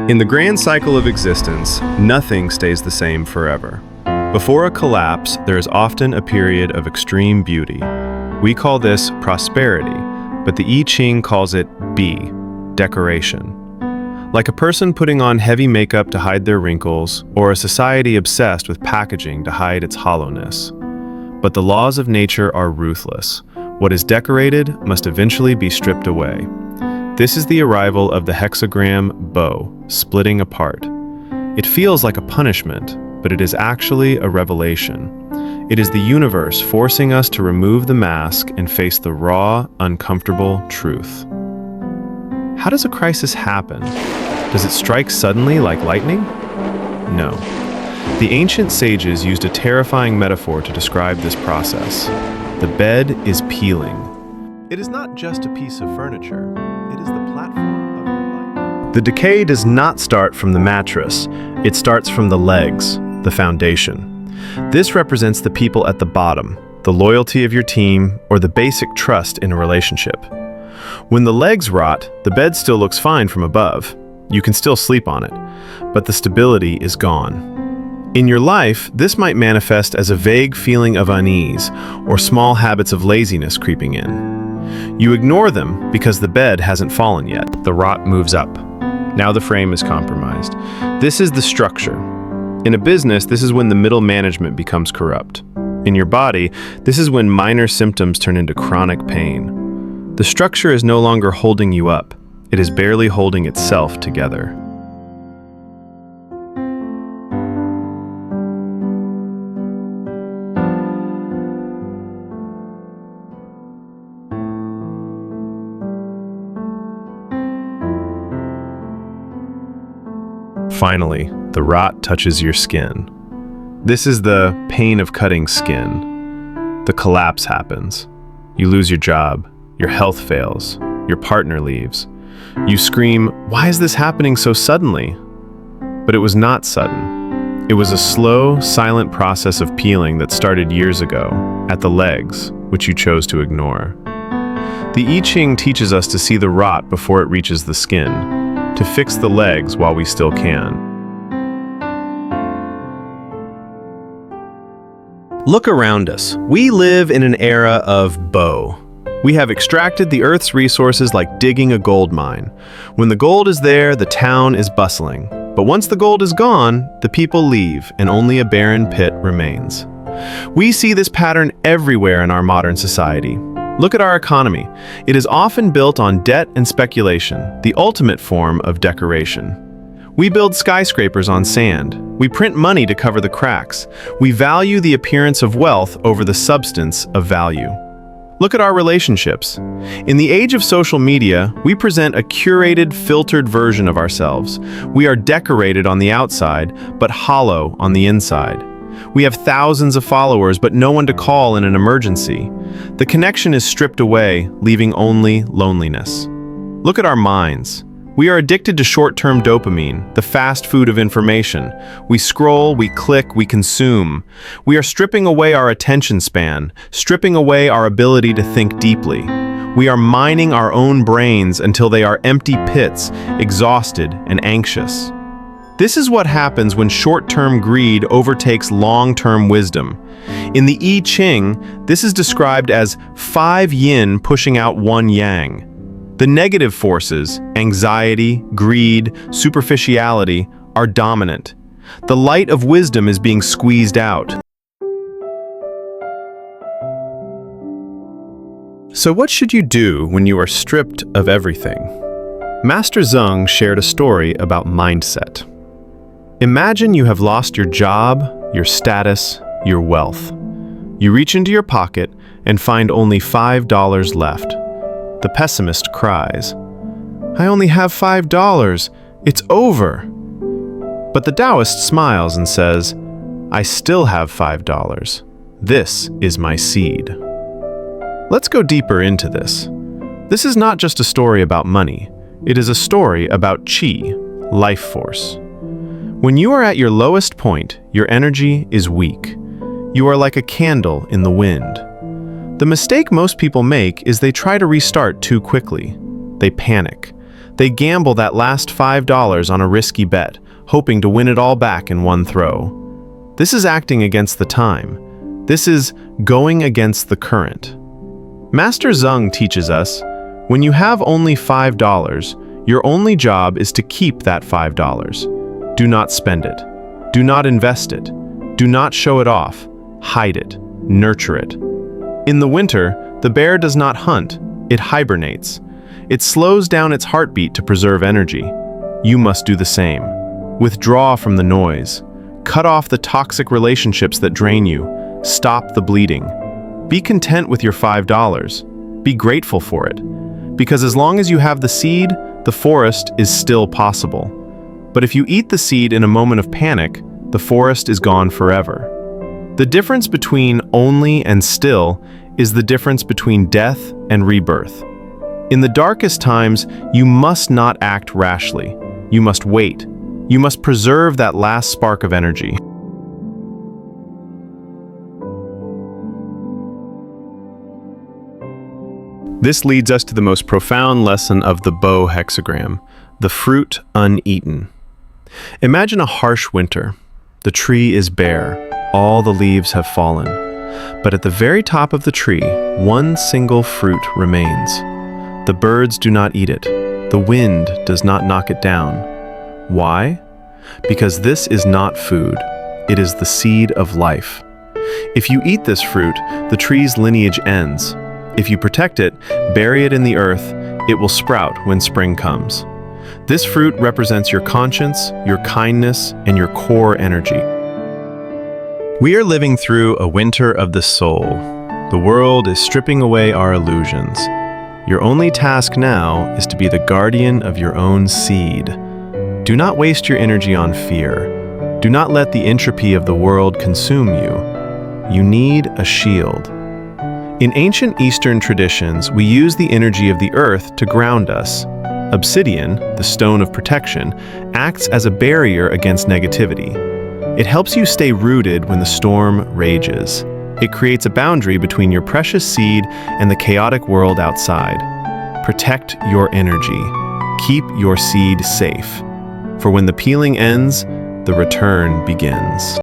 In the grand cycle of existence, nothing stays the same forever. Before a collapse, there is often a period of extreme beauty. We call this prosperity, but the I Ching calls it bi, decoration. Like a person putting on heavy makeup to hide their wrinkles, or a society obsessed with packaging to hide its hollowness. But the laws of nature are ruthless. What is decorated must eventually be stripped away. This is the arrival of the hexagram bow, splitting apart. It feels like a punishment, but it is actually a revelation. It is the universe forcing us to remove the mask and face the raw, uncomfortable truth. How does a crisis happen? Does it strike suddenly like lightning? No. The ancient sages used a terrifying metaphor to describe this process. The bed is peeling. It is not just a piece of furniture. It is the platform of your life. The decay does not start from the mattress. It starts from the legs, the foundation. This represents the people at the bottom, the loyalty of your team, or the basic trust in a relationship. When the legs rot, the bed still looks fine from above. You can still sleep on it, but the stability is gone. In your life, this might manifest as a vague feeling of unease or small habits of laziness creeping in. You ignore them because the bed hasn't fallen yet. The rot moves up. Now the frame is compromised. This is the structure. In a business, this is when the middle management becomes corrupt. In your body, this is when minor symptoms turn into chronic pain. The structure is no longer holding you up. It is barely holding itself together. Finally, the rot touches your skin. This is the pain of cutting skin. The collapse happens. You lose your job, your health fails, your partner leaves. You scream, "Why is this happening so suddenly?" But it was not sudden. It was a slow, silent process of peeling that started years ago, at the legs, which you chose to ignore. The I Ching teaches us to see the rot before it reaches the skin, to fix the legs while we still can. Look around us. We live in an era of bow. We have extracted the Earth's resources like digging a gold mine. When the gold is there, the town is bustling. But once the gold is gone, the people leave, and only a barren pit remains. We see this pattern everywhere in our modern society. Look at our economy. It is often built on debt and speculation, the ultimate form of decoration. We build skyscrapers on sand. We print money to cover the cracks. We value the appearance of wealth over the substance of value. Look at our relationships. In the age of social media, we present a curated, filtered version of ourselves. We are decorated on the outside, but hollow on the inside. We have thousands of followers, but no one to call in an emergency. The connection is stripped away, leaving only loneliness. Look at our minds. We are addicted to short-term dopamine, the fast food of information. We scroll, we click, we consume. We are stripping away our attention span, stripping away our ability to think deeply. We are mining our own brains until they are empty pits, exhausted and anxious. This is what happens when short-term greed overtakes long-term wisdom. In the I Ching, this is described as 5 yin pushing out 1 yang. The negative forces, anxiety, greed, superficiality, are dominant. The light of wisdom is being squeezed out. So what should you do when you are stripped of everything? Master Zeng shared a story about mindset. Imagine you have lost your job, your status, your wealth. You reach into your pocket and find only $5 left. The pessimist cries, "I only have $5. It's over." But the Taoist smiles and says, "I still have $5. This is my seed." Let's go deeper into this. This is not just a story about money. It is a story about Qi, life force. When you are at your lowest point, your energy is weak. You are like a candle in the wind. The mistake most people make is they try to restart too quickly. They panic. They gamble that last $5 on a risky bet, hoping to win it all back in one throw. This is acting against the time. This is going against the current. Master Zeng teaches us, when you have only $5, your only job is to keep that $5. Do not spend it. Do not invest it. Do not show it off. Hide it. Nurture it. In the winter, the bear does not hunt. It hibernates. It slows down its heartbeat to preserve energy. You must do the same. Withdraw from the noise. Cut off the toxic relationships that drain you. Stop the bleeding. Be content with your $5. Be grateful for it. Because as long as you have the seed, the forest is still possible. But if you eat the seed in a moment of panic, the forest is gone forever. The difference between only and still is the difference between death and rebirth. In the darkest times, you must not act rashly. You must wait. You must preserve that last spark of energy. This leads us to the most profound lesson of the Bo hexagram, the fruit uneaten. Imagine a harsh winter. The tree is bare. All the leaves have fallen. But at the very top of the tree, one single fruit remains. The birds do not eat it. The wind does not knock it down. Why? Because this is not food. It is the seed of life. If you eat this fruit, the tree's lineage ends. If you protect it, bury it in the earth, it will sprout when spring comes. This fruit represents your conscience, your kindness, and your core energy. We are living through a winter of the soul. The world is stripping away our illusions. Your only task now is to be the guardian of your own seed. Do not waste your energy on fear. Do not let the entropy of the world consume you. You need a shield. In ancient Eastern traditions, we use the energy of the earth to ground us. Obsidian, the stone of protection, acts as a barrier against negativity. It helps you stay rooted when the storm rages. It creates a boundary between your precious seed and the chaotic world outside. Protect your energy. Keep your seed safe. For when the peeling ends, the return begins.